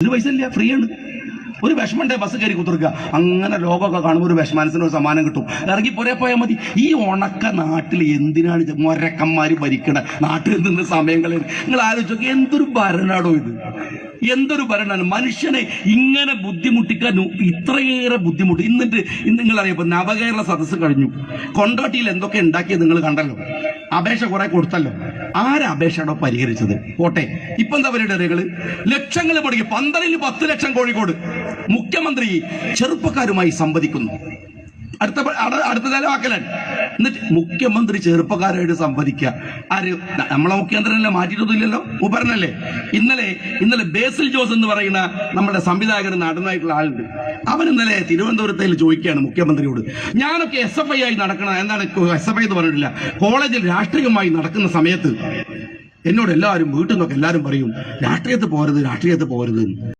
ഇതിന് പൈസ ഇല്ല, ഫ്രീ ആണ്. ഒരു വിഷമണ്ടേ ബസ് കയറി കുത്തിർക്കുക, അങ്ങനെ ലോകമൊക്കെ കാണുമ്പോൾ ഒരു വിഷമാനസിന് ഒരു സമ്മാനം കിട്ടും, ഇറങ്ങി പോയാൽ മതി. ഈ ഉണക്ക നാട്ടിൽ എന്തിനാണ് മൊരക്കന്മാർ ഭരിക്കണ? നാട്ടിൽ നിന്ന് സമയങ്ങളിൽ നിങ്ങൾ ആലോചിച്ചൊക്കെ എന്തൊരു ഭരണാടോ ഇത്, എന്തൊരു ഭരണമാണ്. മനുഷ്യനെ ഇങ്ങനെ ബുദ്ധിമുട്ടിക്കാൻ ഇത്രയേറെ ബുദ്ധിമുട്ട്. ഇന്ന് നിങ്ങളറിയപ്പോ നവകേരള സദസ്സ് കഴിഞ്ഞു, കൊണ്ടോട്ടിയിൽ എന്തൊക്കെ ഉണ്ടാക്കിയത് നിങ്ങൾ കണ്ടല്ലോ, അപേക്ഷ കുറെ കൊടുത്തല്ലോ. ആരപേക്ഷയാണോ പരിഹരിച്ചത്? പോട്ടെ, ഇപ്പൊ എന്താ പരിപാടികള്? ലക്ഷങ്ങൾ മുടങ്ങി, 12-ൽ 10 ലക്ഷം കോഴിക്കോട്. മുഖ്യമന്ത്രി ചെറുപ്പക്കാരുമായി സംവദിക്കുന്നു, അടുത്ത തലവാക്കലാണ്. എന്നിട്ട് മുഖ്യമന്ത്രി ചെറുപ്പക്കാരായിട്ട് സംവദിക്കുക. ആര്? നമ്മളെ മുഖ്യമന്ത്രിനെ മാറ്റിയിട്ടൊന്നുമില്ലല്ലോ, മൂപ്പരനല്ലേ. ഇന്നലെ ബേസിൽ ജോസ് എന്ന് പറയുന്ന നമ്മുടെ സംവിധായകൻ നടനായിട്ടുള്ള ആളുണ്ട്. അവൻ ഇന്നലെ തിരുവനന്തപുരത്തിൽ ചോദിക്കുകയാണ് മുഖ്യമന്ത്രിയോട്, ഞാനൊക്കെ SFI ആയി നടക്കണം, എന്താണ് SFI എന്ന് പറഞ്ഞിട്ടില്ല, കോളേജിൽ രാഷ്ട്രീയമായി നടക്കുന്ന സമയത്ത് എന്നോട് എല്ലാവരും വീട്ടിൽ നിന്നൊക്കെ എല്ലാവരും പറയും രാഷ്ട്രീയത്തിൽ പോരുത്.